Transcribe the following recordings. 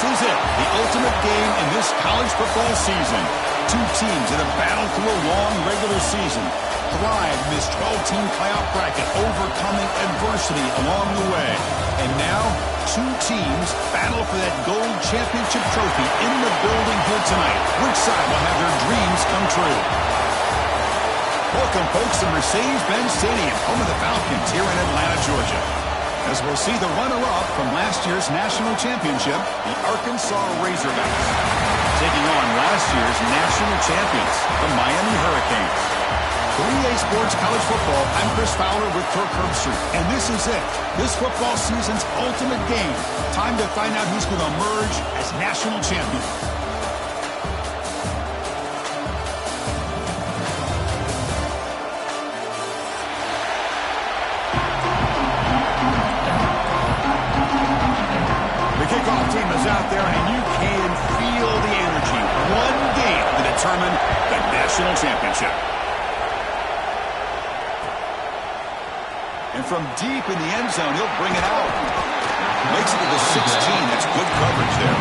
is it, the ultimate game in this college football season. Two teams that have battled through a long regular season, thrived in this 12-team playoff bracket, overcoming adversity along the way. And now, two teams battle for that gold championship trophy in the building here tonight. Which side will have their dreams come true? Welcome, folks, to Mercedes-Benz Stadium, home of the Falcons here in Atlanta, Georgia. As we'll see the runner-up from last year's national championship, the Arkansas Razorbacks, taking on last year's national champions, the Miami Hurricanes. 3A Sports College Football, I'm Chris Fowler with Kirk Herbstreit, and this is it. This football season's ultimate game. Time to find out who's going to emerge as national champion. Team is out there, and you can feel the energy. One game to determine the national championship. And from deep in the end zone, he'll bring it out. Makes it to the 16. That's good coverage there.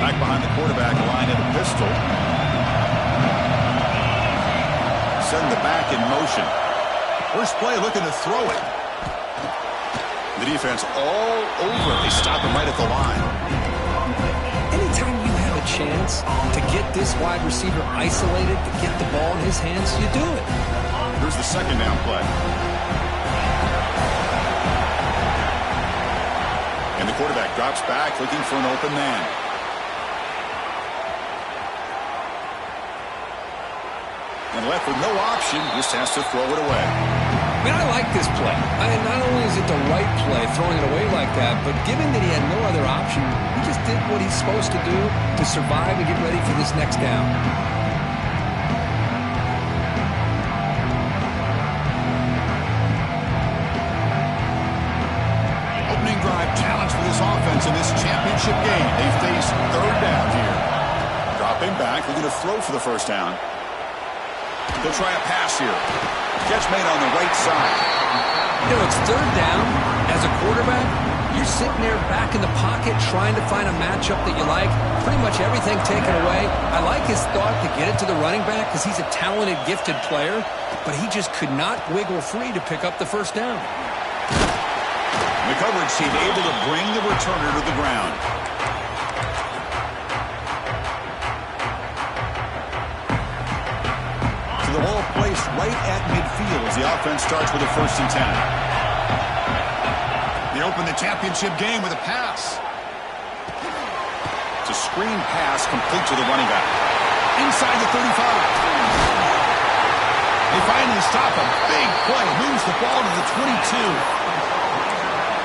Back behind the quarterback line of the pistol. Send the back in motion. First play looking to throw it. The defense all over. They stop him right at the line. Anytime you have a chance to get this wide receiver isolated, to get the ball in his hands, you do it. Here's the second down play. And the quarterback drops back looking for an open man. And left with no option, just has to throw it away. I like this play. Not only is it the right play, throwing it away like that, but given that he had no other option, he just did what he's supposed to do to survive and get ready for this next down. Opening drive challenge for this offense in this championship game. They face third down here. Dropping back, looking to throw for the first down. They'll try a pass here. Catch made on the right side. You know, it's third down. As a quarterback, you're sitting there back in the pocket trying to find a matchup that you like. Pretty much everything taken away. I like his thought to get it to the running back because he's a talented, gifted player, but he just could not wiggle free to pick up the first down. The coverage team able to bring the returner to the ground. The ball placed right at midfield as the offense starts with a 1st and 10. They open the championship game with a pass. It's a screen pass complete to the running back. Inside the 35. They finally stop a big play. Moves the ball to the 22.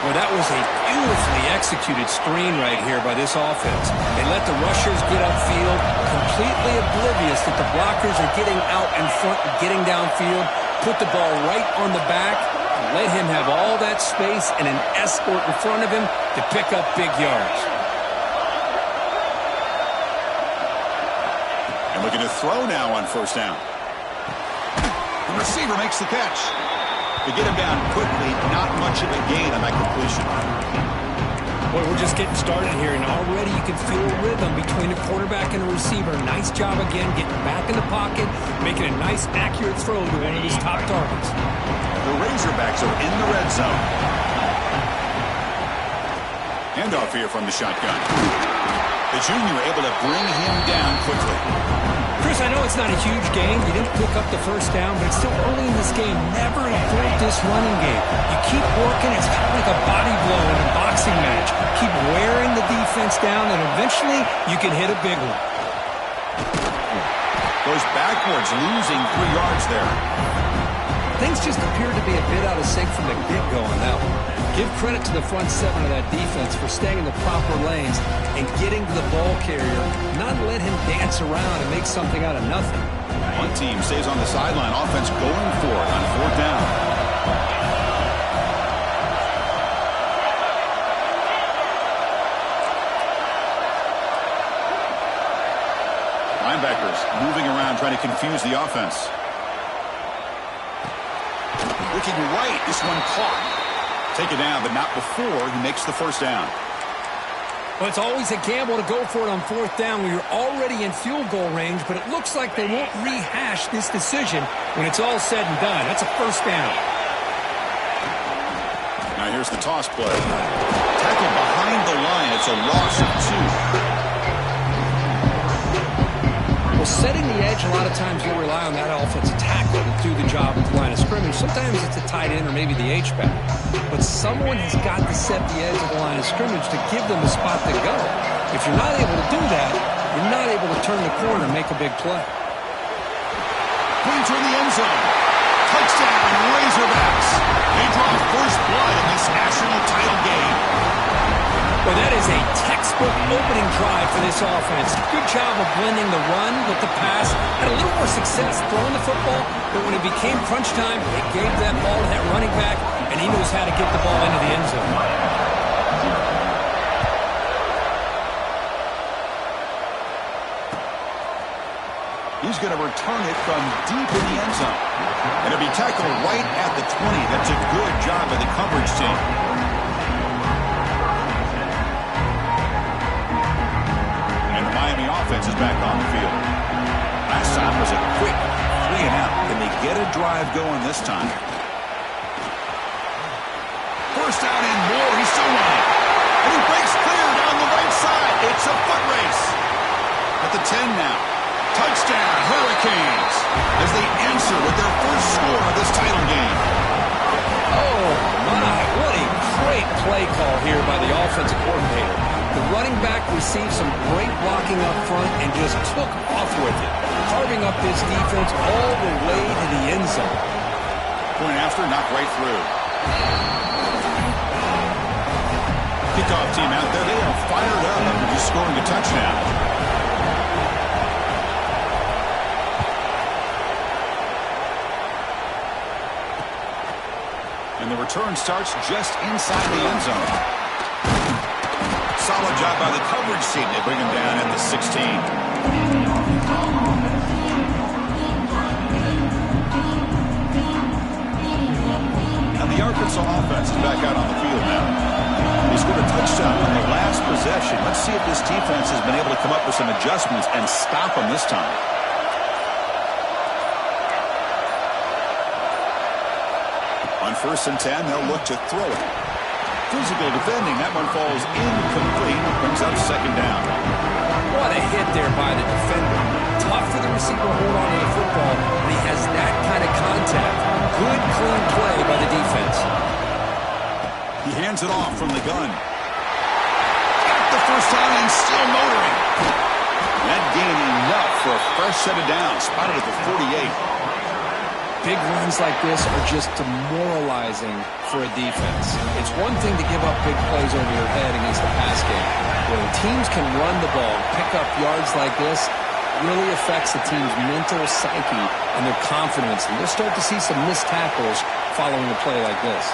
Well, that was a beautifully executed screen right here by this offense. They let the rushers get upfield, completely oblivious that the blockers are getting out in front and getting downfield, put the ball right on the back, and let him have all that space and an escort in front of him to pick up big yards. And looking to throw now on 1st down. The receiver makes the catch. To get him down quickly, not much of a gain on that completion. Boy, we're just getting started here, and already you can feel a rhythm between the quarterback and the receiver. Nice job again getting back in the pocket, making a nice, accurate throw to one of his top targets. The Razorbacks are in the red zone. Handoff here from the shotgun. The junior able to bring him down quickly. Chris, I know it's not a huge game. You didn't pick up the first down, but it's still early in this game. Never avoid this running game. You keep working. It's kind of like a body blow in a boxing match. Keep wearing the defense down, and eventually you can hit a big one. Goes backwards, losing 3 yards there. Things just appear to be a bit out of sync from the get-go on that one. Give credit to the front 7 of that defense for staying in the proper lanes and getting to the ball carrier, not let him dance around and make something out of nothing. One team stays on the sideline, offense going for it on 4th down. Linebackers moving around, trying to confuse the offense. looking right. This one caught. Take it down, but not before he makes the first down. Well, it's always a gamble to go for it on fourth down when you're already in field goal range, but it looks like they won't rehash this decision when it's all said and done. That's a first down. Now here's the toss play. Tackle behind the line. It's a loss of 2. Well, setting the edge, a lot of times you'll rely on that offensive tackle to do the job at the line of scrimmage. Sometimes it's a tight end or maybe the H-back. But someone has got to set the edge of the line of scrimmage to give them a spot to go. If you're not able to do that, you're not able to turn the corner and make a big play. Brings her in the end zone. Touchdown, Razorbacks. They draw first blood in this national title game. Well, that is a textbook opening drive for this offense. Good job of blending the run with the pass. Had a little more success throwing the football, but when it became crunch time, they gave that ball to that running back, and he knows how to get the ball into the end zone. He's going to return it from deep in the end zone. And it'll be tackled right at the 20. That's a good job by the coverage team. Miami offense is back on the field. Last time was a quick 3-and-out. Can they get a drive going this time? First down and more. He's still running. And he breaks clear down the right side. It's a foot race. At the 10 now. Touchdown, Hurricanes. As they answer with their first score of this title game. Oh, my. What a great play call here by the offensive coordinator. The running back received some great blocking up front and just took off with it, carving up this defense all the way to the end zone. Point after, knocked right through. Kickoff team out there, they are fired up after just scoring a touchdown. And the return starts just inside the end zone. Solid job by the coverage team. They bring him down at the 16. And the Arkansas offense is back out on the field now. He scored a touchdown on the last possession. Let's see if this defense has been able to come up with some adjustments and stop him this time. On 1st and 10, they'll look to throw it. Physical defending. That one falls incomplete. Brings up second down. What a hit there by the defender. Tough for the receiver to hold on to the football, but he has that kind of contact. Good, clean play by the defense. He hands it off from the gun. Got the first down and still motoring. That gain enough for a fresh set of downs. Spotted at the 48. Big runs like this are just demoralizing for a defense. It's one thing to give up big plays over your head against the pass game. When teams can run the ball, pick up yards like this, it really affects the team's mental psyche and their confidence. And you'll start to see some missed tackles following a play like this.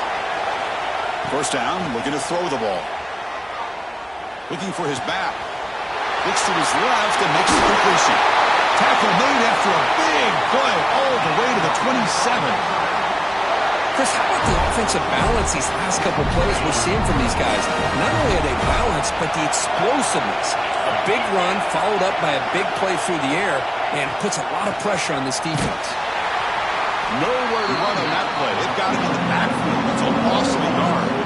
First down, looking to throw the ball. Looking for his back. Looks to his left and makes the completion. Tackle made after a big play all the way to the 27. Chris, how about the offensive balance these last couple plays we're seeing from these guys? Not only are they balanced, but the explosiveness. A big run followed up by a big play through the air and puts a lot of pressure on this defense. Nowhere to run on that play. They've got him in the backfield. That's a loss of a yard.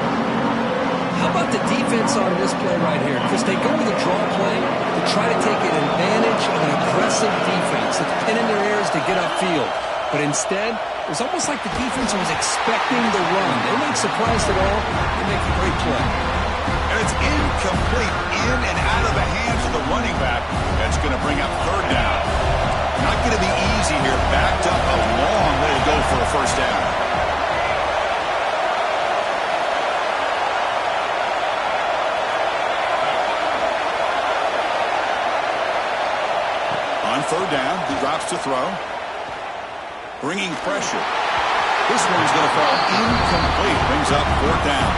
How about the defense on this play right here? Because they go with a draw play to try to take an advantage of an aggressive defense that's pinning their ears to get upfield. But instead, it was almost like the defense was expecting the run. They weren't surprised at all. They make a great play. And it's incomplete, in and out of the hands of the running back. That's going to bring up third down. Not going to be easy here. Backed up a long way to go for a first down. On third down, he drops to throw. Bringing pressure. This one's going to fall incomplete. Brings up fourth down.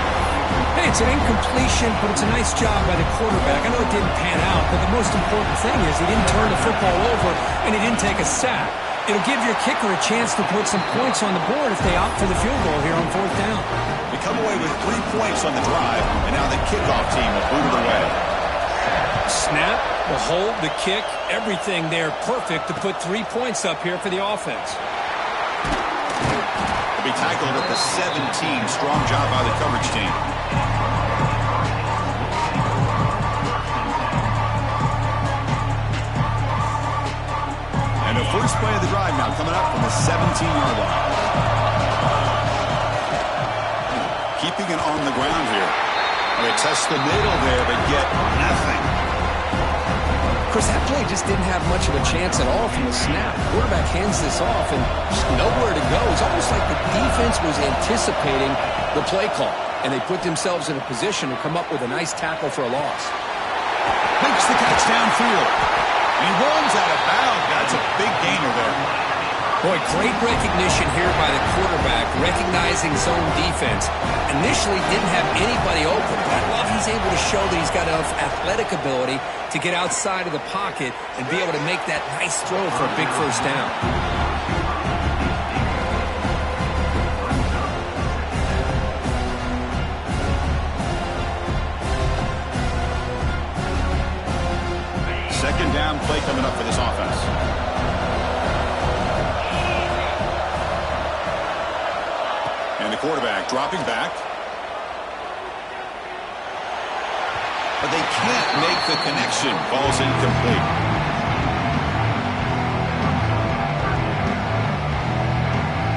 Hey, it's an incompletion, but it's a nice job by the quarterback. I know it didn't pan out, but the most important thing is he didn't turn the football over and he didn't take a sack. It'll give your kicker a chance to put some points on the board if they opt for the field goal here on 4th down. They come away with 3 points on the drive, and now the kickoff team will boot it away. Snap, the hold, the kick, everything there perfect to put 3 points up here for the offense. Be tackled at the 17. Strong job by the coverage team. And the first play of the drive now coming up from the 17-yard line. Keeping it on the ground here. They test the middle there, but get nothing. Chris, that play just didn't have much of a chance at all from the snap. The quarterback hands this off and just nowhere to go. It's almost like the defense was anticipating the play call, and they put themselves in a position to come up with a nice tackle for a loss. Makes the catch downfield. And he rolls out of bounds. That's a big gainer there. Boy, great recognition here by the quarterback, recognizing zone defense. Initially didn't have anybody open, but I love he's able to show that he's got enough athletic ability to get outside of the pocket and be able to make that nice throw for a big first down. Second down play coming up for this offense. And the quarterback dropping back. But they can't make the connection. Ball's incomplete.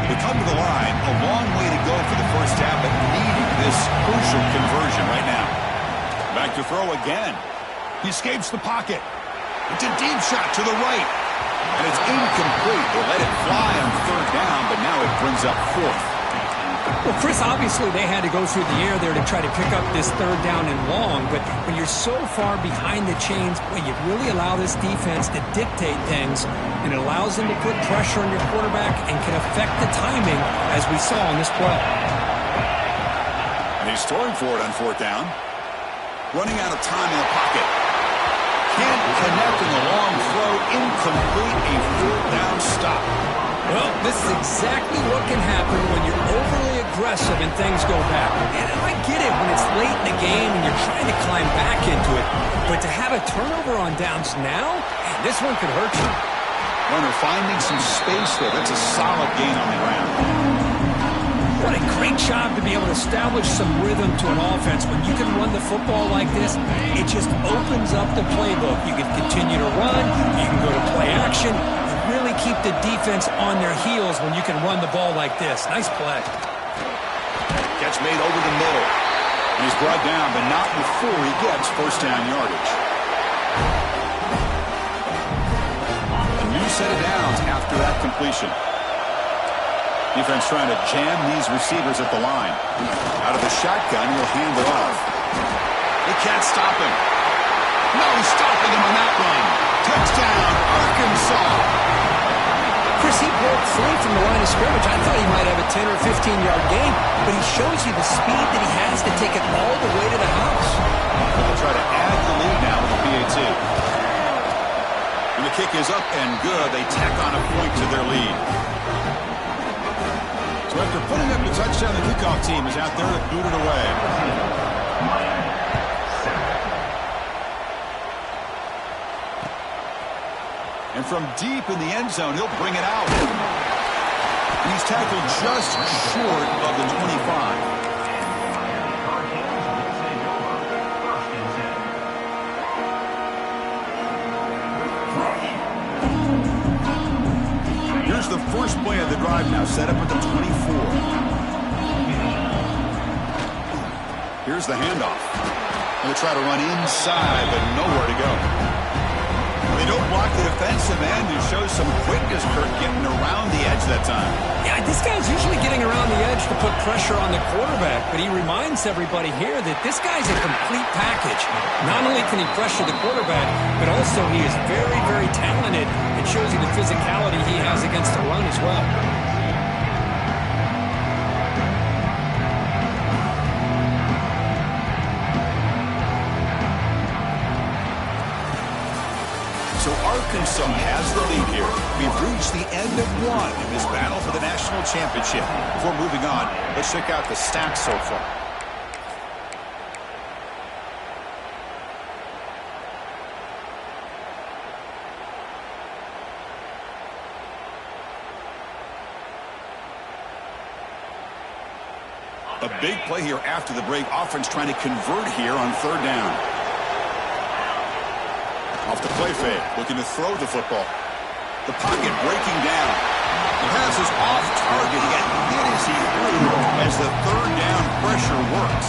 They come to the line. A long way to go for the first half, but needing this crucial conversion right now. Back to throw again. He escapes the pocket. It's a deep shot to the right. And it's incomplete. They let it fly on third down, but now it brings up fourth. Well, Chris, obviously they had to go through the air there to try to pick up this third down and long, but when you're so far behind the chains, boy, you really allow this defense to dictate things, and it allows them to put pressure on your quarterback and can affect the timing, as we saw on this play. And he's throwing for it on fourth down. Running out of time in the pocket. Can't connect in the long throw. Incomplete, a fourth down stop. Well, this is exactly what can happen when you're overly aggressive and things go back. And I get it when it's late in the game and you're trying to climb back into it. But to have a turnover on downs now, man, this one could hurt you. Runner finding some space there. That's a solid gain on the ground. What a great job to be able to establish some rhythm to an offense. When you can run the football like this, it just opens up the playbook. You can continue to run. You can go to play action. Really keep the defense on their heels when you can run the ball like this. Nice play. Catch made over the middle. And he's brought down, but not before he gets first down yardage. A new set of downs after that completion. Defense trying to jam these receivers at the line. Out of the shotgun, he'll hand it off. They can't stop him. No stopping him on that run. Touchdown, Arkansas. Chris, he broke free from the line of scrimmage. I thought he might have a 10 or 15-yard gain, but he shows you the speed that he has to take it all the way to the house. They'll try to add the lead now with the PAT. And the kick is up and good. They tack on a point to their lead. So after putting up the touchdown, the kickoff team is out there to boot it away. And from deep in the end zone, he'll bring it out. And he's tackled just short of the 25. Here's the first play of the drive now, set up at the 24. Here's the handoff. They'll try to run inside, but nowhere to go. They don't block the defensive end. He shows some quickness, Kirk, getting around the edge that time. Yeah, this guy's usually getting around the edge to put pressure on the quarterback, but he reminds everybody here that this guy's a complete package. Not only can he pressure the quarterback, but also he is very, very talented. It shows you the physicality he has against the run as well. Arkansas has the lead here. We've reached the end of one in this battle for the national championship. Before moving on, let's check out the stats so far. A big play here after the break. Offense trying to convert here on third down. Off the play fake, looking to throw the football. The pocket breaking down. The pass is off target. He got hit as he threw as the third down pressure works.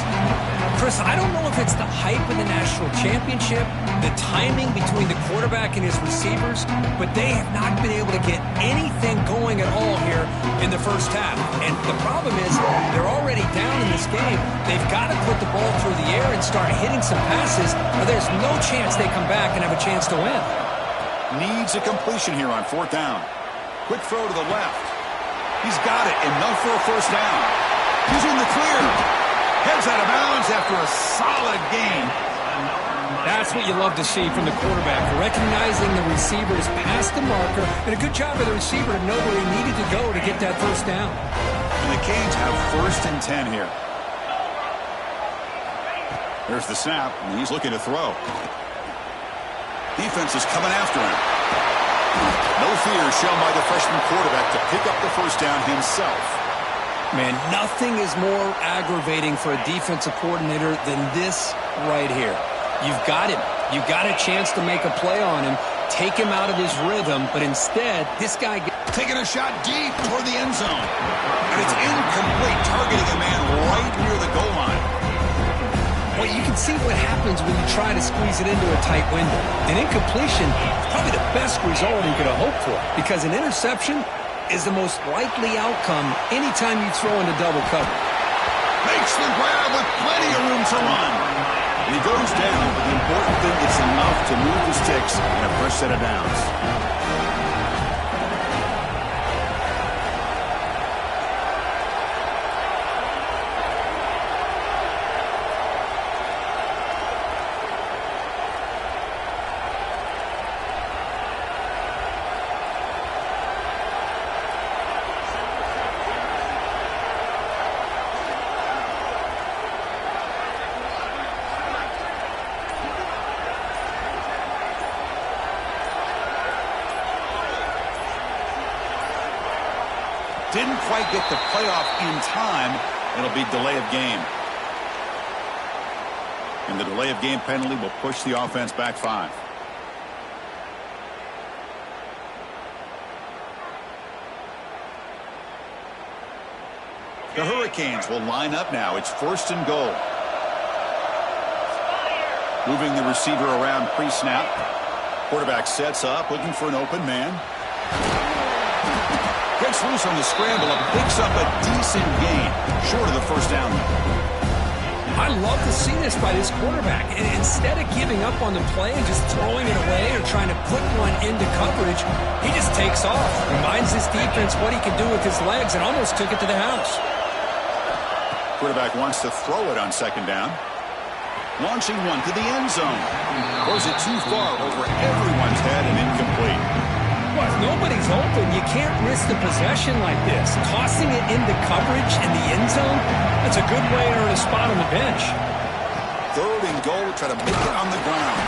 Chris, I don't know if it's the hype of the national championship, the timing between the quarterback and his receivers, but they have not been able to get anything going at all here in the first half. And the problem is they're already down in this game. They've got to put the ball through the air and start hitting some passes, or there's no chance they come back and have a chance to win. Needs a completion here on fourth down. Quick throw to the left. He's got it. Enough for a first down. He's in the clear. Heads out of bounds after a solid gain. That's what you love to see from the quarterback, recognizing the receiver is past the marker, and a good job of the receiver to know where he needed to go to get that first down. And the Canes have first and 10 here. There's the snap, and he's looking to throw. Defense is coming after him. No fear shown by the freshman quarterback to pick up the first down himself. Man, nothing is more aggravating for a defensive coordinator than this right here. You've got him. You've got a chance to make a play on him, take him out of his rhythm, but instead, this guy taking a shot deep toward the end zone. And it's incomplete, targeting a man right near the goal line. Well, you can see what happens when you try to squeeze it into a tight window. An incompletion is probably the best result you could have hoped for, because an interception is the most likely outcome anytime you throw into double cover. Makes the grab with plenty of room to run. And he goes down, but the important thing is enough to move the sticks in a fresh set of downs. Didn't quite get the playoff in time. It'll be delay of game. And the delay of game penalty will push the offense back 5. The Hurricanes will line up now. It's first and goal. Moving the receiver around pre-snap. Quarterback sets up, looking for an open man. Gets loose on the scramble and picks up a decent gain, short of the first down. I love to see this by this quarterback. And instead of giving up on the play and just throwing it away or trying to put one into coverage, he just takes off. Reminds his defense what he can do with his legs and almost took it to the house. Quarterback wants to throw it on second down. Launching one to the end zone. Throws it too far over everyone's head and incomplete. Well, if nobody's open, you can't risk the possession like this. Tossing it into coverage in the end zone, that's a good way to earn a spot on the bench. Third and goal to try to make it on the ground.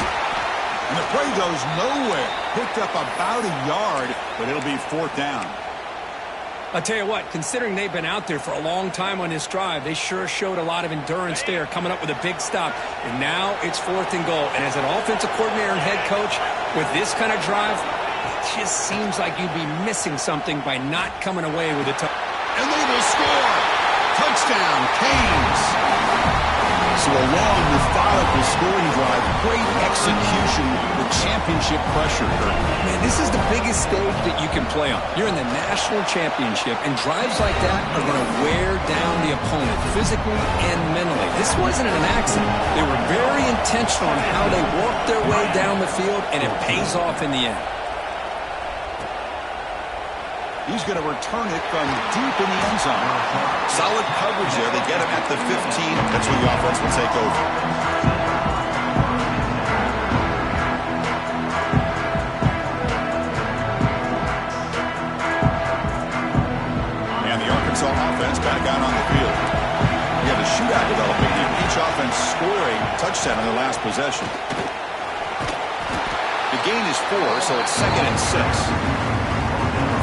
And the play goes nowhere. Picked up about a yard, but it'll be fourth down. I'll tell you what, considering they've been out there for a long time on this drive, they sure showed a lot of endurance there, coming up with a big stop. And now it's fourth and goal. And as an offensive coordinator and head coach, with this kind of drive, it just seems like you'd be missing something by not coming away with a touchdown. And they will score. Touchdown, Canes. So a long, methodical scoring drive, great execution with championship pressure. Man, this is the biggest stage that you can play on. You're in the national championship, and drives like that are going to wear down the opponent physically and mentally. This wasn't an accident. They were very intentional on how they worked their way down the field, and it pays off in the end. He's going to return it from deep in the end zone. Solid coverage there. They get him at the 15. That's where the offense will take over. shootout developing here. Each offense scoring a touchdown on their last possession. The gain is 4, so it's 2nd and 6.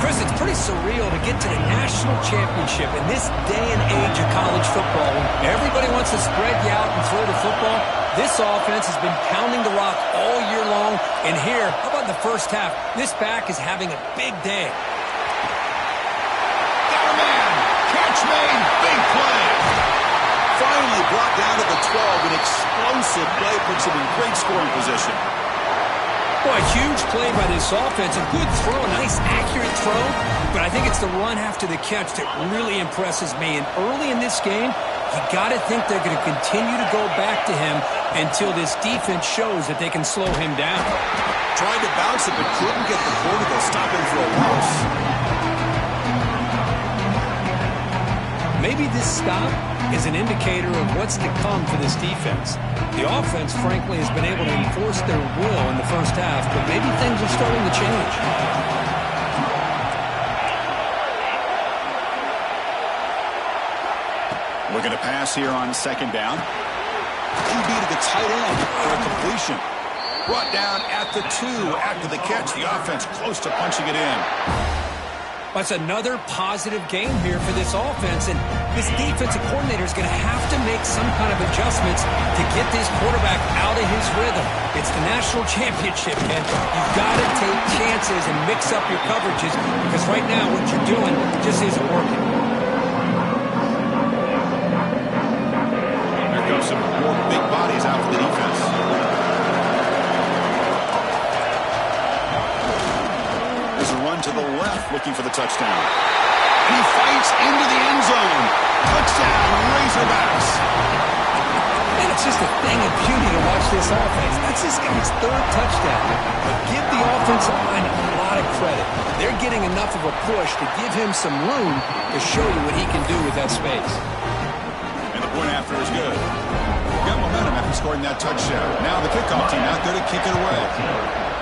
Chris, it's pretty surreal to get to the national championship in this day and age of college football. When everybody wants to spread you out and throw the football, this offense has been pounding the rock all year long. And here, how about in the first half? This back is having a big day. Got a man. Catch made. Big play. Finally brought down to the 12. An explosive play puts him in great scoring position. Boy, huge play by this offense. A good throw, a nice accurate throw. But I think it's the run after the catch that really impresses me. And early in this game, you got to think they're going to continue to go back to him until this defense shows that they can slow him down. Tried to bounce it, but couldn't get the quarter to stop him for a loss. Maybe this stop is an indicator of what's to come for this defense. The offense, frankly, has been able to enforce their will in the first half, but maybe things are starting to change. Looking to pass here on 2nd down. QB to the tight end for a completion. Brought down at the 2 after the catch. The offense close to punching it in. That's another positive game here for this offense, and this defensive coordinator is going to have to make some kind of adjustments to get this quarterback out of his rhythm. It's the national championship, and you've got to take chances and mix up your coverages, because right now what you're doing just isn't working. Here comes some more big bodies out for the defense. To the left, looking for the touchdown. And he fights into the end zone. Touchdown, Razorbacks. And it's just a thing of beauty to watch this offense. That's this guy's 3rd touchdown. But give the offensive line a lot of credit. They're getting enough of a push to give him some room to show you what he can do with that space. And the point after is good. Got momentum after scoring that touchdown. Now the kickoff team out there to kick it away.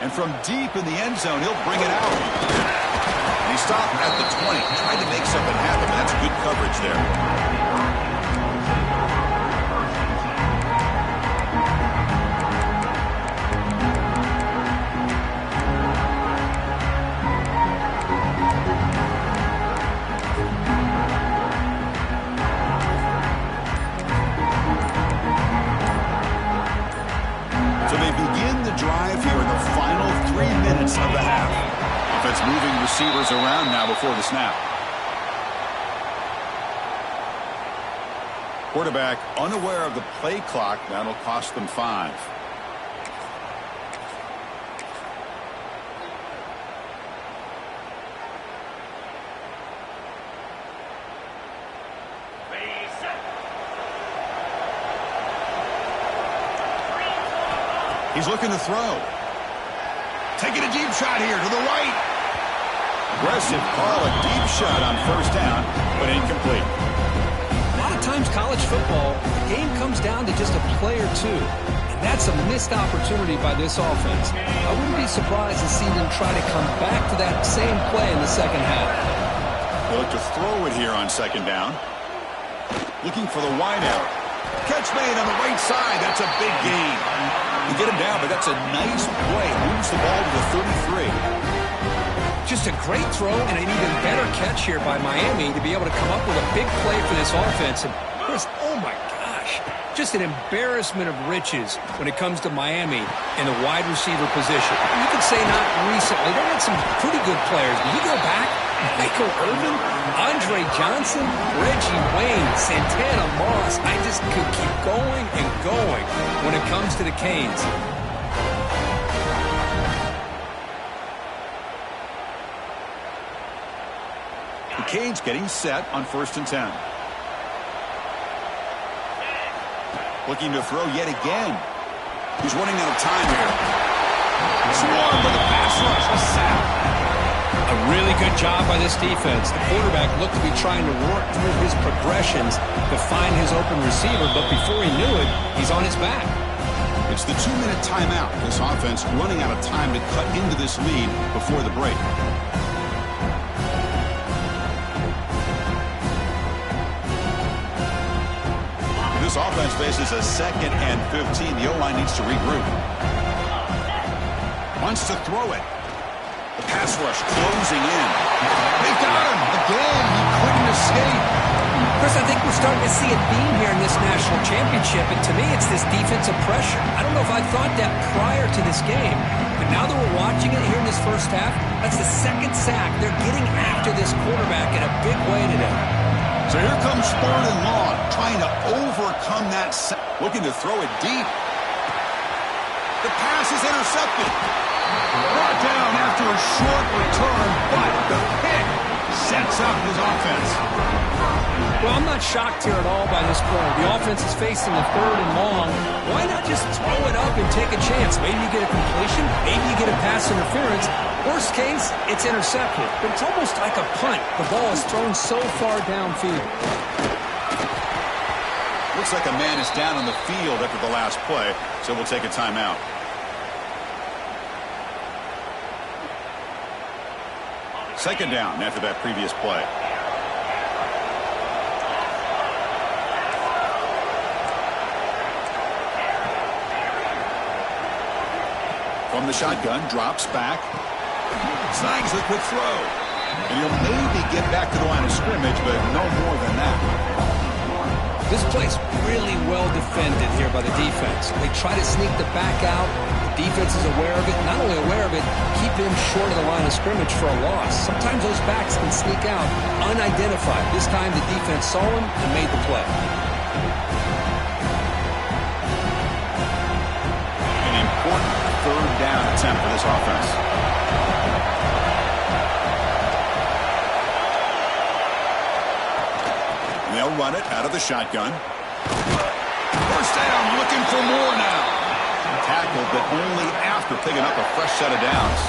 And from deep in the end zone, he'll bring it out. And he stopped at the 20. Tried to make something happen, but that's good coverage there. So they begin the drive here in the final 3 minutes of the half. Offense moving receivers around now before the snap. Quarterback unaware of the play clock. That'll cost them 5. He's looking to throw. Taking a deep shot here to the right. Aggressive call, a deep shot on 1st down, but incomplete. A lot of times college football, the game comes down to just a play or two. And that's a missed opportunity by this offense. I wouldn't be surprised to see them try to come back to that same play in the 2nd half. They look to throw it here on 2nd down. Looking for the wideout. Catch made on the right side. That's a big gain. You get him down, but that's a nice play. Moves the ball to the 33. Just a great throw and an even better catch here by Miami to be able to come up with a big play for this offense. And Chris, oh my gosh, just an embarrassment of riches when it comes to Miami in the wide receiver position. You could say not recently. They had some pretty good players. But you go back, Michael Irvin, Andre Johnson, Reggie Wayne, Santana Moss. I just could keep going and going when it comes to the Canes. The Canes getting set on 1st and 10. Looking to throw yet again. He's running out of time here. Swarmed with a pass rush. A sack. A really good job by this defense. The quarterback looked to be trying to work through his progressions to find his open receiver, but before he knew it, he's on his back. It's the 2-minute timeout. This offense running out of time to cut into this lead before the break. offense faces a 2nd and 15. The O-line needs to regroup. Wants to throw it. The pass rush closing in. They got him again. He couldn't escape. Chris, I think we're starting to see a theme here in this national championship, and to me it's this defensive pressure. I don't know if I thought that prior to this game, but now that we're watching it here in this first half, that's the 2nd sack. They're getting after this quarterback in a big way today. So here comes 3rd and long, trying to overcome that sack. Looking to throw it deep. The pass is intercepted. Brought down after a short return, but the pick sets up his offense. Well, I'm not shocked here at all by this play. The offense is facing the 3rd and long. Why not just throw it up and take a chance? Maybe you get a completion. Maybe you get a pass interference. Worst case, it's intercepted. But it's almost like a punt. The ball is thrown so far downfield. Looks like a man is down on the field after the last play, so we'll take a timeout. Second down after that previous play. From the shotgun, drops back. Snags the quick throw. And he'll maybe get back to the line of scrimmage, but no more than that. This play's really well defended here by the defense. They try to sneak the back out. The defense is aware of it. Not only aware of it, keep him short of the line of scrimmage for a loss. Sometimes those backs can sneak out unidentified. This time the defense saw him and made the play. An important 3rd down attempt for this offense. And they'll run it out of the shotgun. First down, looking for more now. Tackled, but only after picking up a fresh set of downs.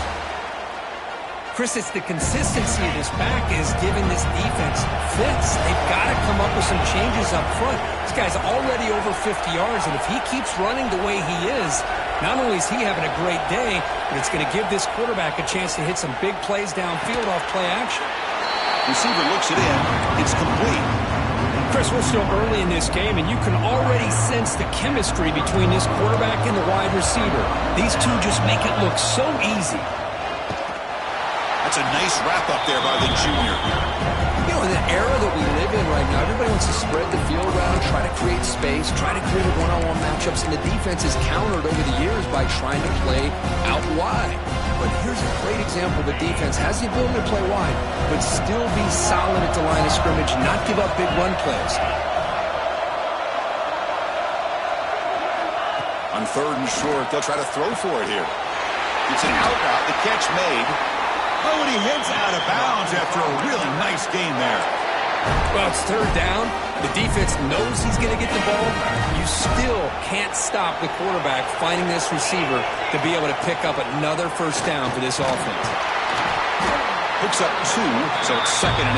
Chris, it's the consistency of this back is giving this defense fits. They've got to come up with some changes up front. This guy's already over 50 yards, and if he keeps running the way he is, not only is he having a great day, but it's going to give this quarterback a chance to hit some big plays downfield off play action. Receiver looks it in. It's complete. Chris, we're still early in this game, and you can already sense the chemistry between this quarterback and the wide receiver. These two just make it look so easy. That's a nice wrap-up there by the junior. You know, in the era that we live in right now, everybody wants to spread the field around, try to create space, try to create one-on-one matchups, and the defense is countered over the years by trying to play out wide. But here's a great example. The defense has the ability to play wide, but still be solid at the line of scrimmage, not give up big run plays. On 3rd and short, they'll try to throw for it here. It's an out route, the catch made. Oh, and he heads out of bounds after a really nice gain there. Well, it's 3rd down. The defense knows he's going to get the ball. You still can't stop the quarterback finding this receiver to be able to pick up another first down for this offense. Picks up 2, so it's 2nd and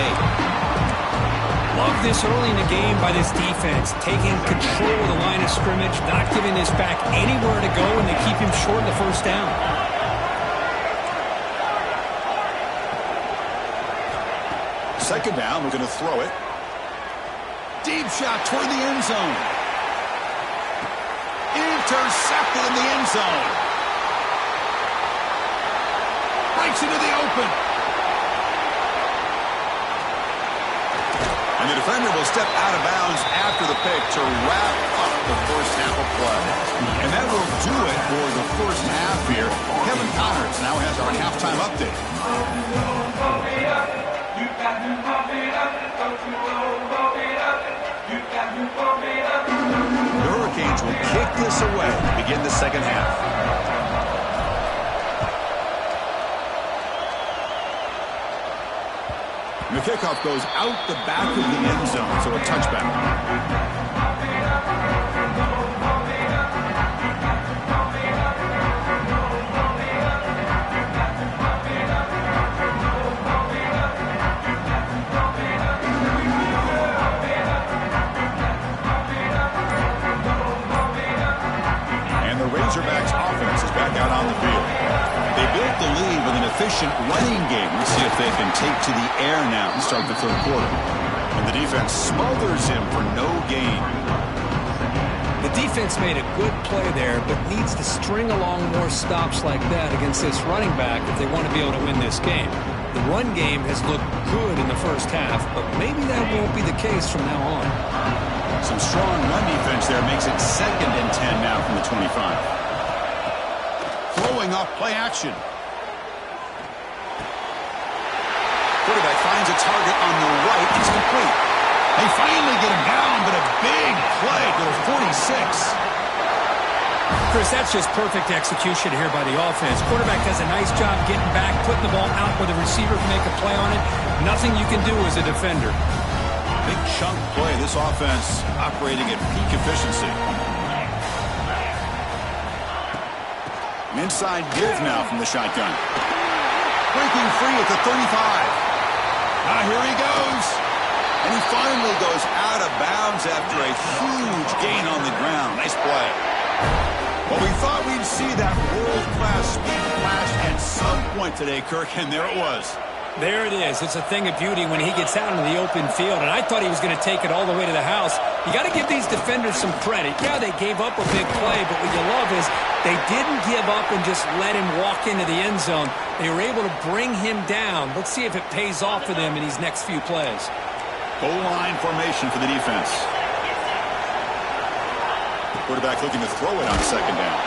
8. Love this early in the game by this defense, taking control of the line of scrimmage, not giving this back anywhere to go, and they keep him short of the first down. Second down, we're going to throw it. Deep shot toward the end zone. Intercepted in the end zone. Breaks into the open. And the defender will step out of bounds after the pick to wrap up the first half of play. And that will do it for the first half here. Kevin Connors now has our halftime update. The Hurricanes will kick this away to begin the second half. And the kickoff goes out the back of the end zone, so a touchback. Razorbacks offense is back out on the field. They built the lead with an efficient running game. Let's see if they can take to the air now and start the 3rd quarter. And the defense smothers him for no gain. The defense made a good play there, but needs to string along more stops like that against this running back if they want to be able to win this game. The run game has looked good in the first half, but maybe that won't be the case from now on. Some strong run defense there makes it 2nd and 10 now from the 25. Throwing off play action. Quarterback finds a target on the right. It's complete. They finally get him down, but a big play to the 46. Chris, that's just perfect execution here by the offense. Quarterback does a nice job getting back, putting the ball out where the receiver can make a play on it. Nothing you can do as a defender. Big chunk play. This offense operating at peak efficiency. An inside give now from the shotgun. Breaking free at the 35. Here he goes. And he finally goes out of bounds after a huge gain on the ground. Nice play. Well, we thought we'd see that world-class speed flash at some point today, Kirk, and there it was. There it is. It's a thing of beauty when he gets out into the open field, and I thought he was going to take it all the way to the house. You got to give these defenders some credit. Yeah, they gave up a big play, but what you love is they didn't give up and just let him walk into the end zone. They were able to bring him down. Let's see if it pays off for them in these next few plays. Goal line formation for the defense. Quarterback looking to throw it on 2nd down.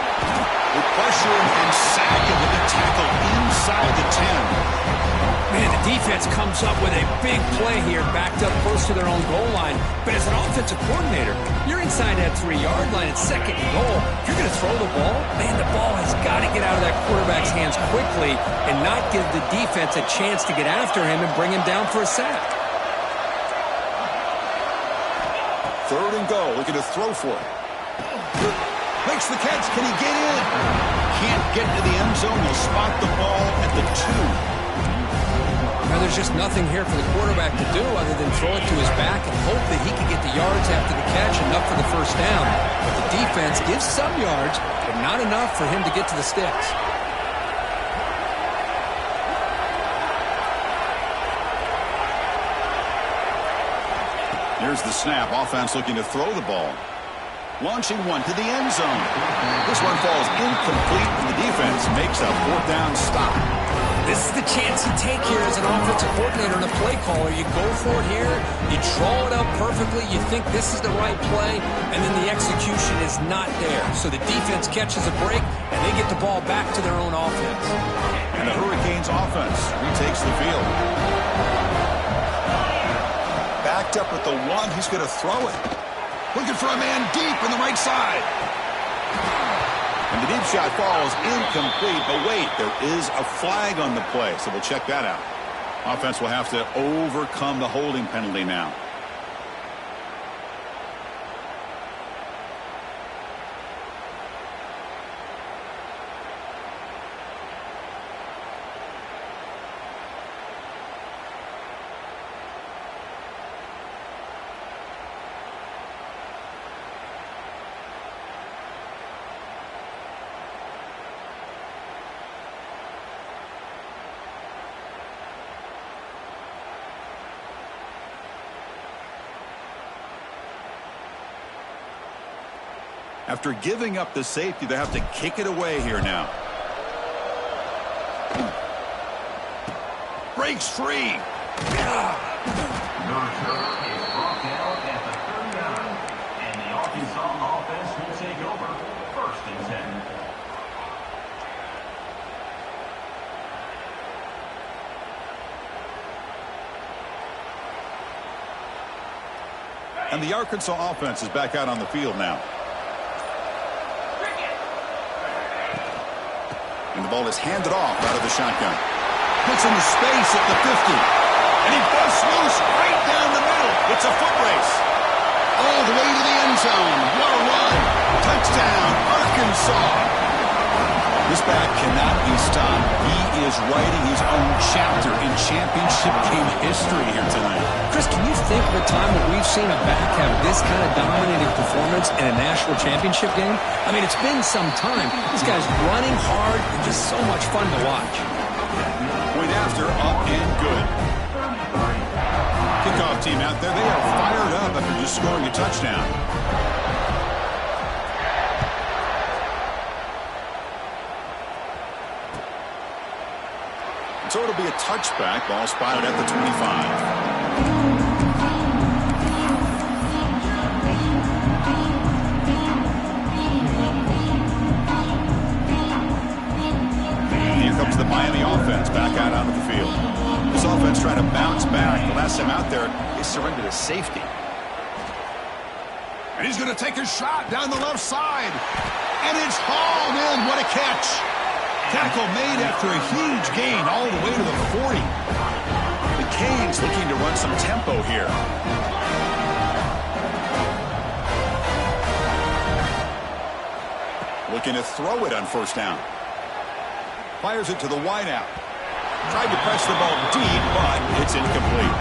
They pressure him and sack him with a tackle inside the 10. Man, the defense comes up with a big play here, backed up close to their own goal line. But as an offensive coordinator, you're inside that 3-yard line at 2nd and goal. If you're going to throw the ball, man, the ball has got to get out of that quarterback's hands quickly and not give the defense a chance to get after him and bring him down for a sack. 3rd and goal, looking to throw for it. Makes the catch. Can he get in? Can't get to the end zone. He'll spot the ball at the 2. Now, there's just nothing here for the quarterback to do other than throw it to his back and hope that he can get the yards after the catch, enough for the 1st down. But the defense gives some yards, but not enough for him to get to the sticks. Here's the snap. Offense looking to throw the ball. Launching one to the end zone. This one falls incomplete, and the defense makes a 4th down stop. This is the chance you take here as an offensive coordinator and a play caller. You go for it here, you draw it up perfectly, you think this is the right play, and then the execution is not there. So the defense catches a break, and they get the ball back to their own offense. And the Hurricanes offense retakes the field. Backed up at the 1, he's going to throw it. Looking for a man deep on the right side. And the deep shot falls incomplete. But wait, there is a flag on the play, so we'll check that out. Offense will have to overcome the holding penalty now. After giving up the safety, they have to kick it away here now. Breaks free. And the Arkansas offense will take over 1st and 10. And the Arkansas offense is back out on the field now. And the ball is handed off out of the shotgun. Puts into space at the 50. And he busts loose right down the middle. It's a foot race. All the way to the end zone. What a run. Touchdown, Arkansas. This back cannot be stopped. He is writing his own chapter in championship game history here tonight. Chris, can you think of a time that we've seen a back have this kind of dominating performance in a national championship game? I mean, it's been some time. This guy's running hard and just so much fun to watch. Point after, up and good. Kickoff team out there, they are fired up after just scoring a touchdown. So it'll be a touchback. Ball spotted at the 25. Comes the Miami offense back out onto the field. This offense trying to bounce back. The last time out there, they surrendered a safety. And he's going to take a shot down the left side. And it's hauled in. What a catch. Tackle made after a huge gain all the way to the 40. The Canes looking to run some tempo here. Looking to throw it on first down. Fires it to the wideout. Tried to press the ball deep, but it's incomplete.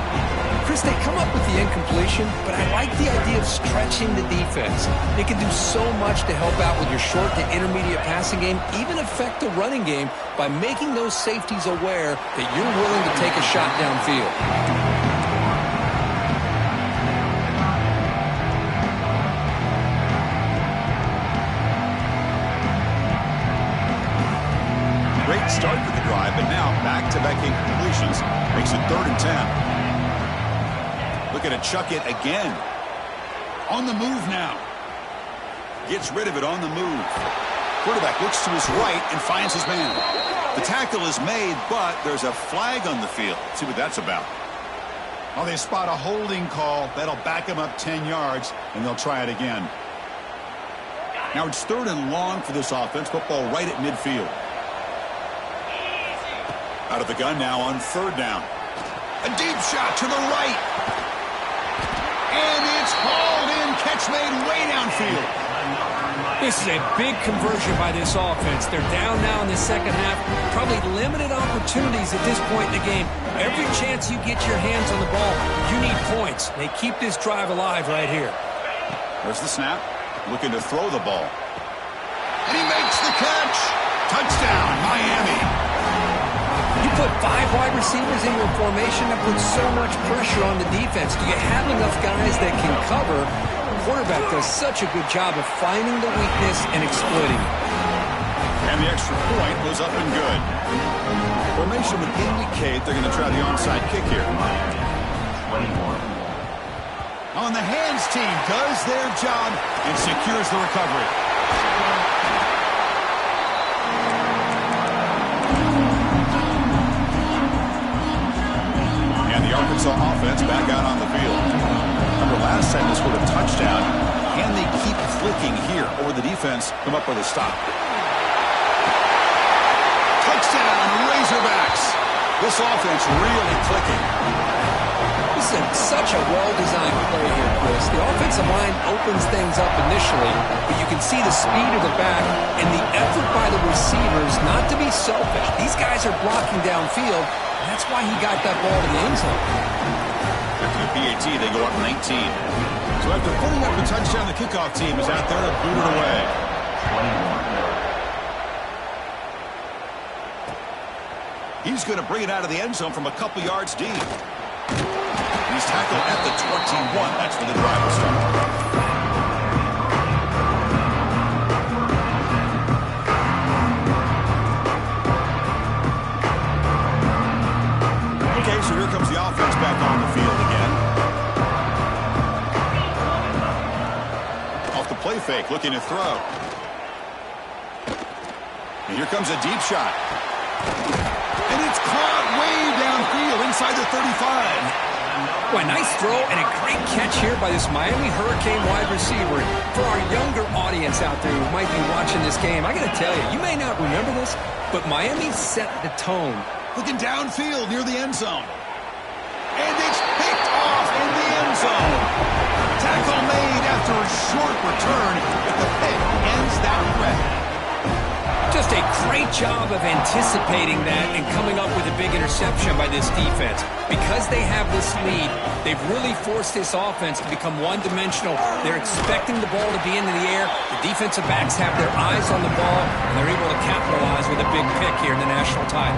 Chris, they come up with the incompletion, but I like the idea of stretching the defense. They can do so much to help out with your short to intermediate passing game, even affect the running game by making those safeties aware that you're willing to take a shot downfield. Great start to the drive, but now back-to-back incompletions makes it 3rd and 10. Looking to chuck it again. On the move now. Gets rid of it on the move. Quarterback looks to his right and finds his man. The tackle is made, but there's a flag on the field. Let's see what that's about. Oh, they spot a holding call. That'll back them up 10 yards, and they'll try it again. Now it's 3rd and long for this offense. Football right at midfield. Out of the gun now on 3rd down. A deep shot to the right. And it's hauled in. Catch made way downfield. This is a big conversion by this offense. They're down now in the second half. Probably limited opportunities at this point in the game. Every chance you get your hands on the ball, you need points. They keep this drive alive right here. There's the snap. Looking to throw the ball. And he makes the catch. Touchdown, Miami. You put 5 wide receivers in your formation, that puts so much pressure on the defense. Do you have enough guys that can cover? The quarterback does such a good job of finding the weakness and exploiting it. And the extra point was up and good. Formation would indicate they're going to try the onside kick here. On the hands team does their job and secures the recovery. Arkansas offense back out on the field. Remember last time they scored a touchdown. Can they keep flicking here, or the defense come up with a stop? Touchdown, Razorbacks. This offense really clicking. This is such a well-designed play here, Chris. The offensive line opens things up initially, but you can see the speed of the back and the effort by the receivers not to be selfish. These guys are blocking downfield. That's why he got that ball to the end zone. After the PAT, they go up 19. So after putting up the touchdown, the kickoff team is out there to boot it away. He's going to bring it out of the end zone from a couple yards deep. He's tackled at the 21. That's where the drive will start. So here comes the offense back on the field again. Off the play fake, looking to throw. And here comes a deep shot. And it's caught way downfield inside the 35. Boy, nice throw and a great catch here by this Miami Hurricane wide receiver. For our younger audience out there who might be watching this game, I got to tell you, you may not remember this, but Miami set the tone. Looking downfield near the end zone. And it's picked off in the end zone. Tackle made after a short return, but the pick ends that threat. Just a great job of anticipating that and coming up with a big interception by this defense. Because they have this lead, they've really forced this offense to become one-dimensional. They're expecting the ball to be into the air. The defensive backs have their eyes on the ball, and they're able to capitalize with a big pick here in the national title.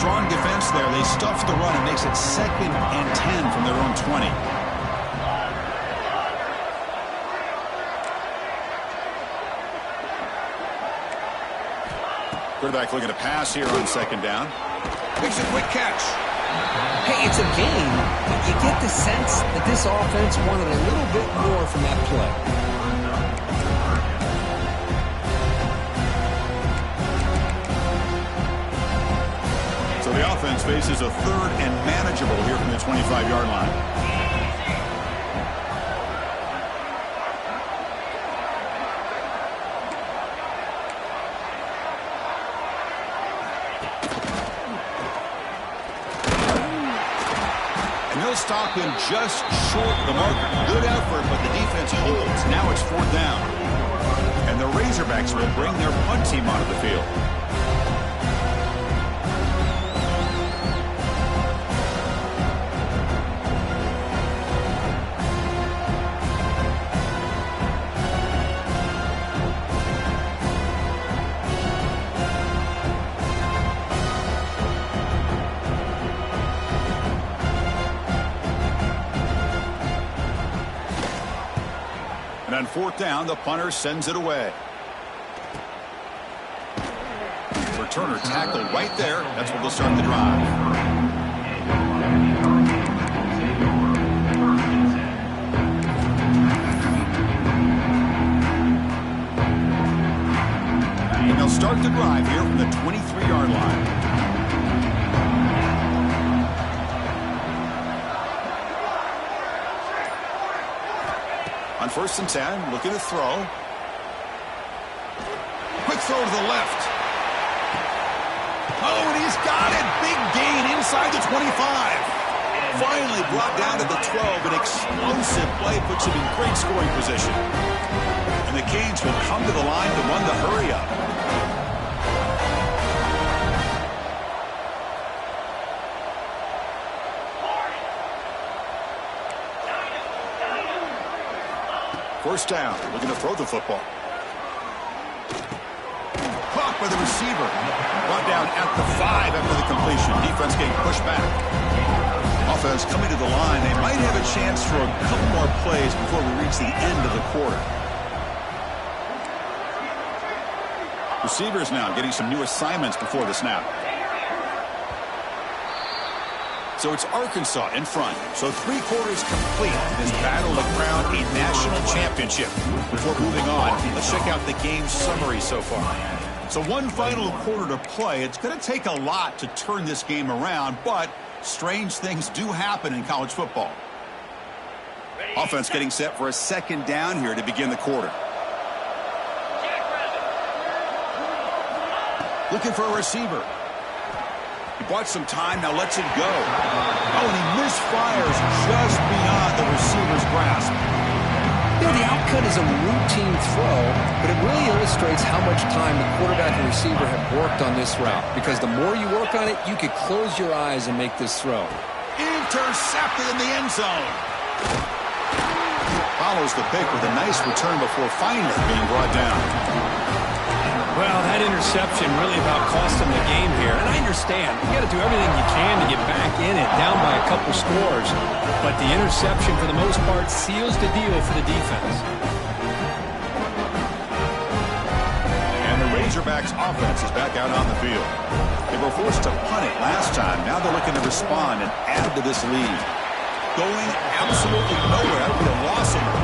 Strong defense there. They stuff the run and makes it 2nd and 10 from their own 20. Quarterback looking to pass here on 2nd down. Makes a quick catch. Hey, it's a game, but you get the sense that this offense wanted a little bit more from that play. So the offense faces a 3rd and manageable here from the 25-yard line. Stop him just short of the marker. Good effort, but the defense holds. Now it's 4th down. And the Razorbacks will bring their punt team onto the field. And on 4th down, the punter sends it away. Returner tackled right there. That's what will start the drive. And they'll start the drive here from the 23-yard line. On 1st and 10, looking to throw. Quick throw to the left. Oh, and he's got it. Big gain inside the 25. Finally brought down to the 12. An explosive play puts him in great scoring position. And the Canes will come to the line to run the hurry up. First down, looking to throw the football. Caught by the receiver. Brought down at the 5 after the completion. Defense getting pushed back. Offense coming to the line. They might have a chance for a couple more plays before we reach the end of the quarter. Receivers now getting some new assignments before the snap. So it's Arkansas in front. So 3 quarters complete in this battle to crown a national championship. Before moving on, let's check out the game summary so far. So one final quarter to play. It's going to take a lot to turn this game around, but strange things do happen in college football. Offense getting set for a 2nd down here to begin the quarter. Looking for a receiver. He bought some time, now lets it go. Oh, and he misfires just beyond the receiver's grasp. You know, the outcut is a routine throw, but it really illustrates how much time the quarterback and receiver have worked on this route. Because the more you work on it, you could close your eyes and make this throw. Intercepted in the end zone. Follows the pick with a nice return before finally being brought down. Well, that interception really about cost them the game here. And I understand. You got to do everything you can to get back in it, down by a couple scores. But the interception, for the most part, seals the deal for the defense. And the Razorbacks offense is back out on the field. They were forced to punt it last time. Now they're looking to respond and add to this lead. Going absolutely nowhere. That would be a loss of them.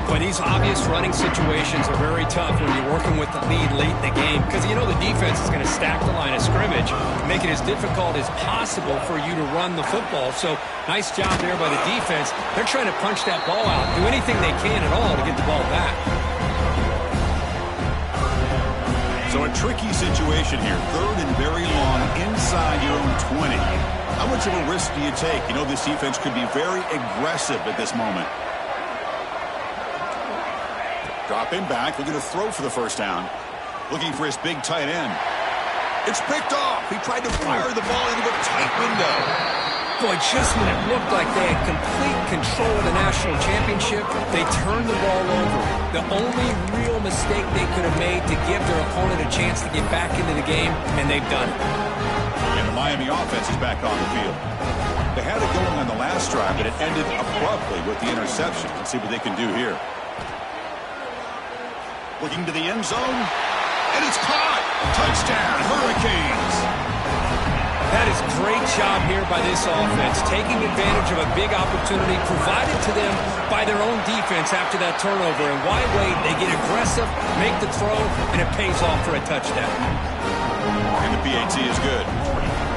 But these obvious running situations are very tough when you're working with the lead late in the game, because you know the defense is going to stack the line of scrimmage, make it as difficult as possible for you to run the football. So nice job there by the defense. They're trying to punch that ball out, do anything they can at all to get the ball back. So a tricky situation here. 3rd and very long inside your own 20. How much of a risk do you take? You know this defense could be very aggressive at this moment. Dropping back, looking to throw for the 1st down. Looking for his big tight end. It's picked off. He tried to fire the ball into a tight window. Boy, just when it looked like they had complete control of the national championship, they turned the ball over. The only real mistake they could have made to give their opponent a chance to get back into the game, and they've done it. And the Miami offense is back on the field. They had it going on the last drive, but it ended abruptly with the interception. Let's see what they can do here. Looking to the end zone, and it's caught. Touchdown, Hurricanes. That is great job here by this offense, taking advantage of a big opportunity provided to them by their own defense after that turnover. And why wait? They get aggressive, make the throw, and it pays off for a touchdown. And the PAT is good.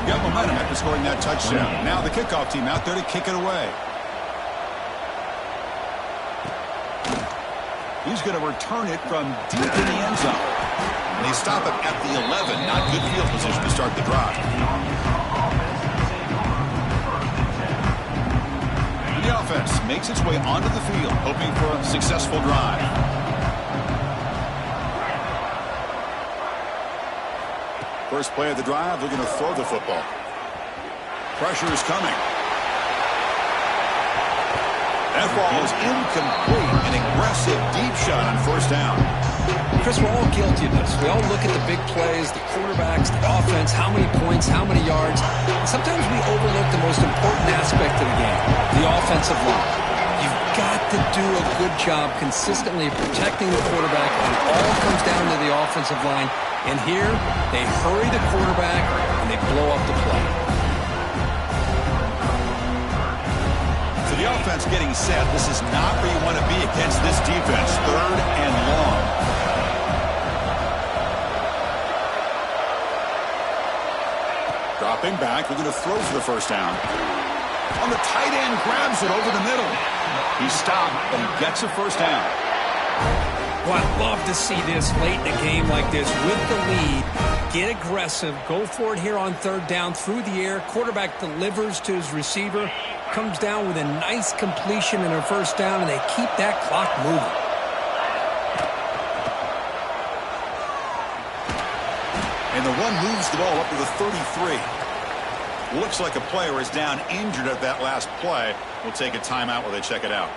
Got momentum after scoring that touchdown. Now the kickoff team out there to kick it away. He's going to return it from deep in the end zone. And they stop it at the 11. Not good field position to start the drive. And the offense makes its way onto the field, hoping for a successful drive. First play of the drive, they're going to throw the football. Pressure is coming. That ball is incomplete. An aggressive deep shot on first down. Chris, we're all guilty of this. We all look at the big plays, the quarterbacks, the offense, how many points, how many yards. And sometimes we overlook the most important aspect of the game, the offensive line. You've got to do a good job consistently protecting the quarterback, and it all comes down to the offensive line. And here, they hurry the quarterback, and they blow up the play. So the offense getting set. This is not where you want to be against this defense. Third and long. Dropping back, they're going to throw for the first down. On the tight end, grabs it over the middle. He stopped and gets a first down. Well, I'd love to see this late in a game like this with the lead. Get aggressive. Go for it here on third down through the air. Quarterback delivers to his receiver. Comes down with a nice completion and a first down, and they keep that clock moving. And the one moves the ball up to the 33. Looks like a player is down injured at that last play. We'll take a timeout while they check it out.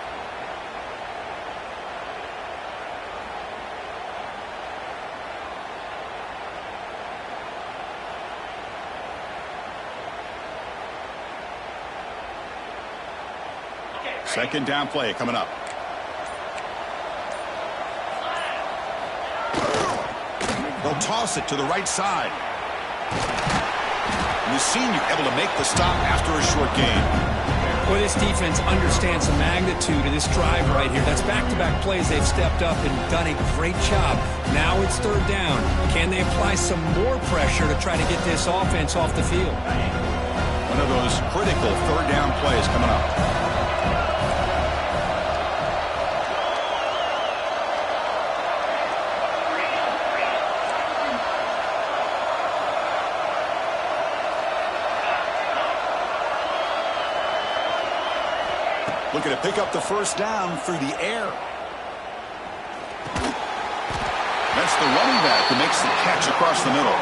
Second down play coming up. They'll toss it to the right side. And the senior able to make the stop after a short gain. Boy, this defense understands the magnitude of this drive right here. That's back-to-back plays. They've stepped up and done a great job. Now it's third down. Can they apply some more pressure to try to get this offense off the field? One of those critical third down plays coming up. Looking to pick up the first down through the air. That's the running back who makes the catch across the middle.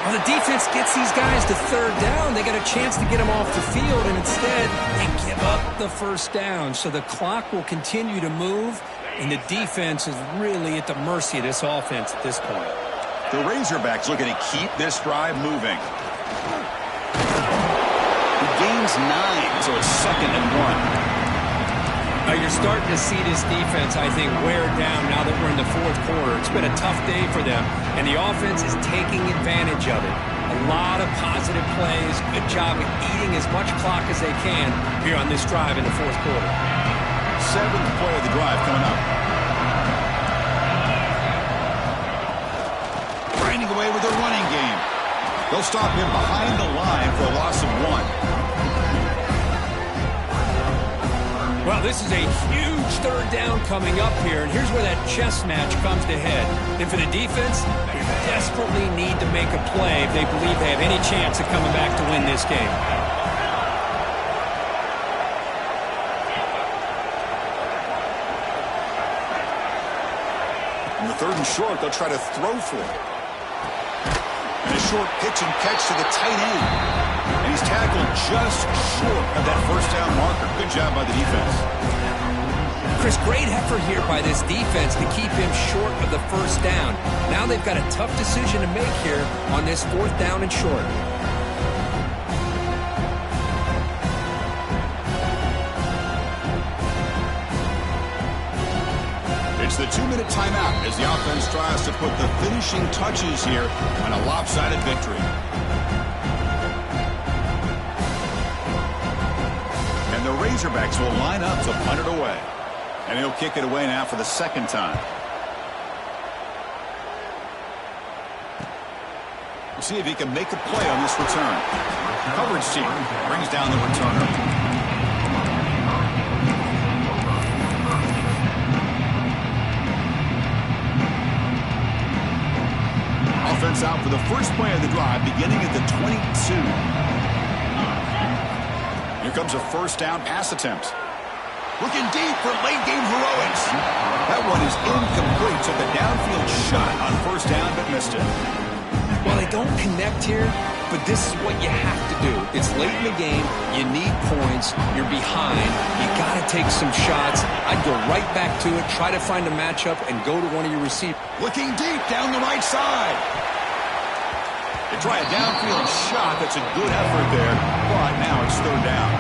Well, the defense gets these guys to third down. They got a chance to get them off the field, and instead they give up the first down. So the clock will continue to move, and the defense is really at the mercy of this offense at this point. The Razorbacks looking to keep this drive moving. He gains 9, so it's 2nd and 1. You're starting to see this defense, I think, wear down now that we're in the fourth quarter. It's been a tough day for them, and the offense is taking advantage of it. A lot of positive plays. Good job of eating as much clock as they can here on this drive in the fourth quarter. 7th play of the drive coming up. Grinding away with a running game. They'll stop him behind the line for a loss of 1. Well, this is a huge third down coming up here, and here's where that chess match comes to head. And for the defense, they desperately need to make a play if they believe they have any chance of coming back to win this game. In the 3rd and short, they'll try to throw for it. And a short pitch and catch to the tight end. And he's tackled just short of that first down marker. Good job by the defense. Chris, great effort here by this defense to keep him short of the first down. Now they've got a tough decision to make here on this 4th down and short. It's the 2-minute timeout as the offense tries to put the finishing touches here on a lopsided victory. And the Razorbacks will line up to punt it away. And he'll kick it away now for the 2nd time. We'll see if he can make a play on this return. Coverage team brings down the returner. Offense out for the first play of the drive, beginning at the 22. Here comes a first down pass attempt. Looking deep for late-game heroics. That one is incomplete. Took a downfield shot on first down, but missed it. Well, they don't connect here, but this is what you have to do. It's late in the game. You need points. You're behind. You got to take some shots. I'd go right back to it, try to find a matchup, and go to one of your receivers. Looking deep down the right side. They try a downfield shot. That's a good effort there, but now it's 3rd down.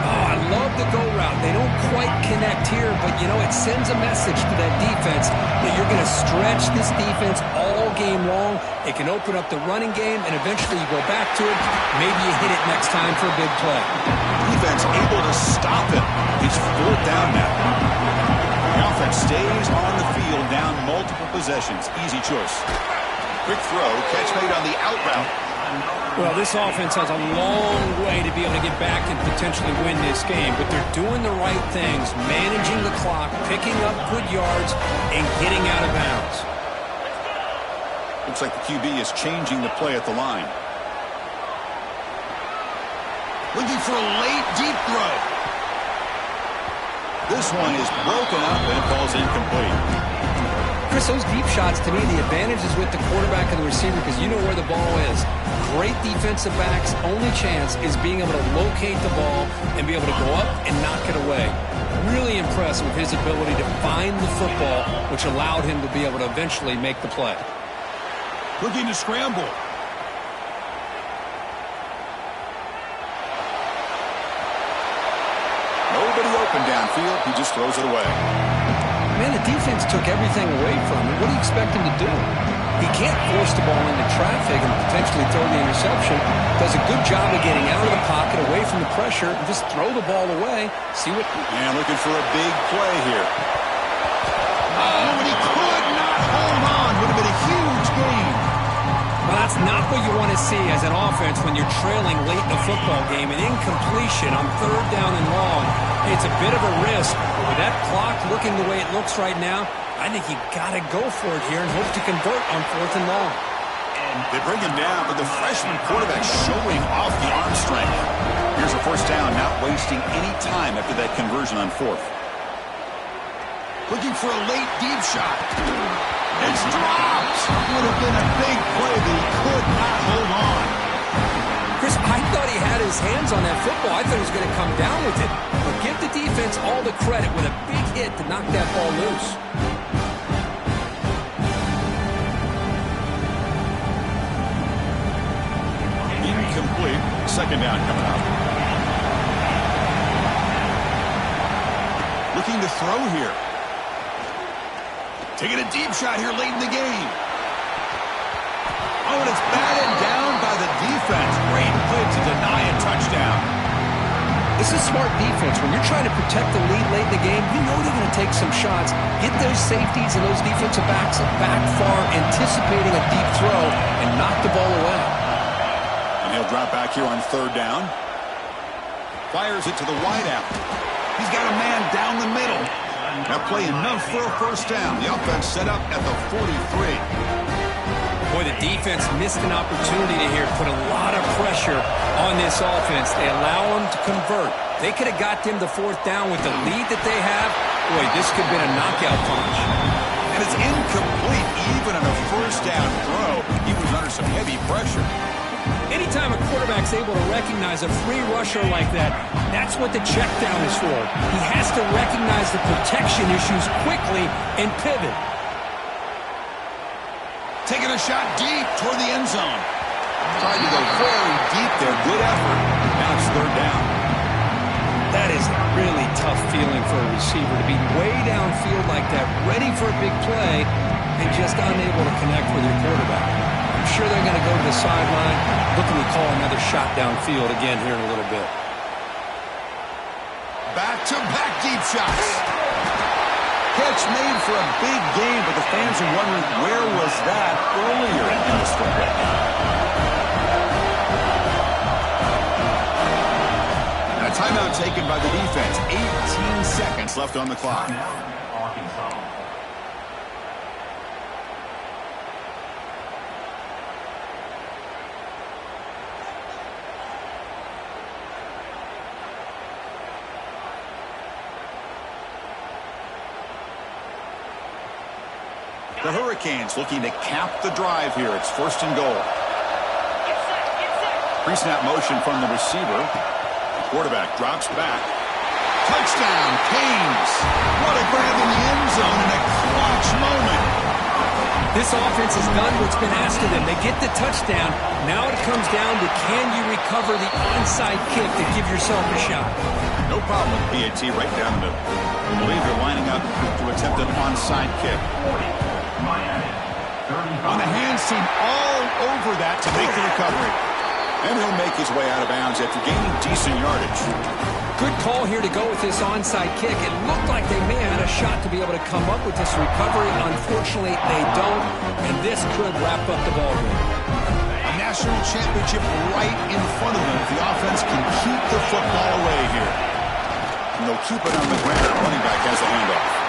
I love the go route. They don't quite connect here, but, you know, it sends a message to that defense that you're going to stretch this defense all game long. It can open up the running game, and eventually you go back to it. Maybe you hit it next time for a big play. Defense able to stop him. It's 4th down now. The offense stays on the field down multiple possessions. Easy choice. Quick throw. Catch made on the out route. Well, this offense has a long way to be able to get back and potentially win this game, but they're doing the right things, managing the clock, picking up good yards, and getting out of bounds. Looks like the QB is changing the play at the line. Looking for a late deep throw. This one is broken up and falls incomplete. Chris, those deep shots, to me, the advantage is with the quarterback and the receiver because you know where the ball is. Great defensive backs' only chance is being able to locate the ball and be able to go up and knock it away. Really impressed with his ability to find the football, which allowed him to be able to eventually make the play. Looking to scramble. Nobody open downfield. He just throws it away. Man, the defense took everything away from him. What do you expect him to do? He can't force the ball into traffic and potentially throw the interception. Does a good job of getting out of the pocket, away from the pressure, and just throw the ball away. See what... And looking for a big play here. Oh, and he could not hold on. Would have been a huge gain. Well, that's not what you want to see as an offense when you're trailing late in the football game. An incompletion on 3rd down and long. It's a bit of a risk. With that clock looking the way it looks right now, I think you got to go for it here and hope to convert on 4th and long. They bring him down, but the freshman quarterback showing off the arm strength. Here's a first down, not wasting any time after that conversion on 4th. Looking for a late deep shot. It's dropped. Would have been a big play, but he could not hold on. Chris, I thought he had his hands on that football. I thought he was going to come down with it. But give the defense all the credit with a big hit to knock that ball loose. Incomplete. 2nd down coming up. Looking to throw here. Taking a deep shot here late in the game. Oh, and it's batted down by the defense. Great play to deny a touchdown. This is smart defense. When you're trying to protect the lead late in the game, you know they're going to take some shots. Get those safeties and those defensive backs back far, anticipating a deep throw, and knock the ball away. And he'll drop back here on 3rd down. Fires it to the wideout. He's got a man down the middle. That play enough for a first down. The offense set up at the 43. Boy, the defense missed an opportunity to here put a lot of pressure on this offense. They allow them to convert. They could have got them to 4th down with the lead that they have. Boy, this could have been a knockout punch. And it's incomplete even on a first down throw. He was under some heavy pressure. Anytime a quarterback's able to recognize a free rusher like that, that's what the check down is for. He has to recognize the protection issues quickly and pivot. Taking a shot deep toward the end zone. Tried to go very deep there. Good effort. Now it's third down. That is a really tough feeling for a receiver to be way downfield like that, ready for a big play, and just unable to connect with your quarterback. I'm sure they're going to go to the sideline, looking to call another shot downfield again here in a little bit. Back-to-back deep shots. Catch made for a big game, but the fans are wondering where was that earlier in this football game. And a timeout taken by the defense. 18 seconds left on the clock. Arkansas. The Hurricanes looking to cap the drive here. It's first and goal. Pre-snap motion from the receiver. Quarterback drops back. Touchdown, Canes. What a grab in the end zone in a clutch moment. This offense has done what's been asked of them. They get the touchdown. Now it comes down to can you recover the onside kick to give yourself a shot. No problem with PAT right down the middle. I believe they're lining up to attempt an onside kick. On the hands team all over that to make the recovery. And he'll make his way out of bounds after gaining decent yardage. Good call here to go with this onside kick. It looked like they may have had a shot to be able to come up with this recovery. Unfortunately, they don't, and this could wrap up the ball game. A national championship right in front of them if the offense can keep the football away here. And they'll keep it on the ground. Running back has a handoff.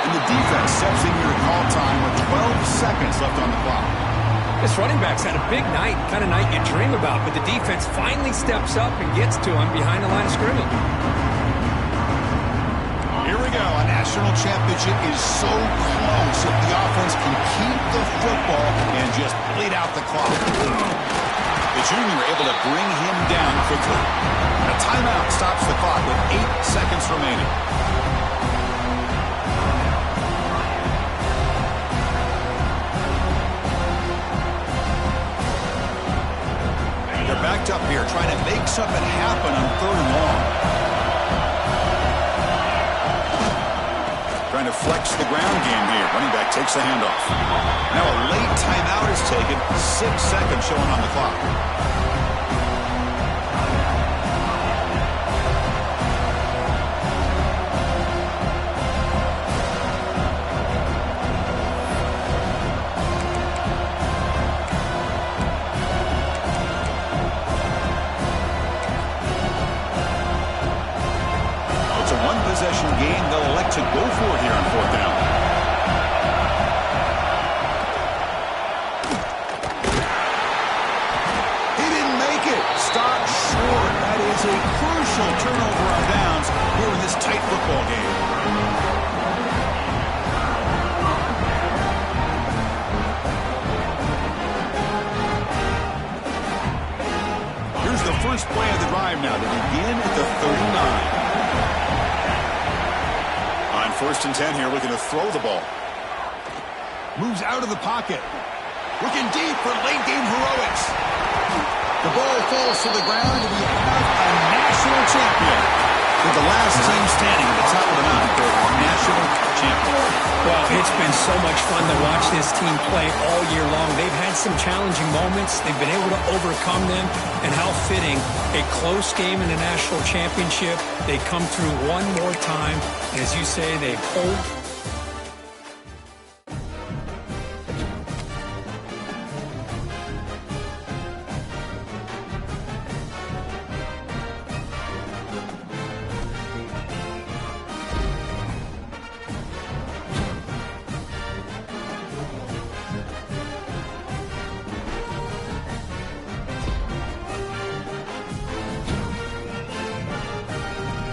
And the defense steps in here to call time with 12 seconds left on the clock. This running back's had a big night, kind of night you dream about, but the defense finally steps up and gets to him behind the line of scrimmage. Here we go. A national championship is so close if the offense can keep the football and just bleed out the clock. The junior able to bring him down quickly. A timeout stops the clock with 8 seconds remaining. They're backed up here trying to make something happen on third and long. Trying to flex the ground game here. Running back takes the handoff. Now a late timeout is taken. 6 seconds showing on the clock. Possession game they'll elect to go for here on fourth down. He didn't make it. Stop short. That is a crucial turnover on downs here in this tight football game. Here's the first play of the drive now to begin at the 39. First and 10 here, looking to throw the ball. Moves out of the pocket. Looking deep for late game heroics. The ball falls to the ground, and we have a national champion. With the last team standing at the top of the mountain for national champion. Well, it's been so much fun to watch this team play all year long. They've had some challenging moments. They've been able to overcome them. And how fitting, a close game in the national championship. They come through one more time. And as you say, they hold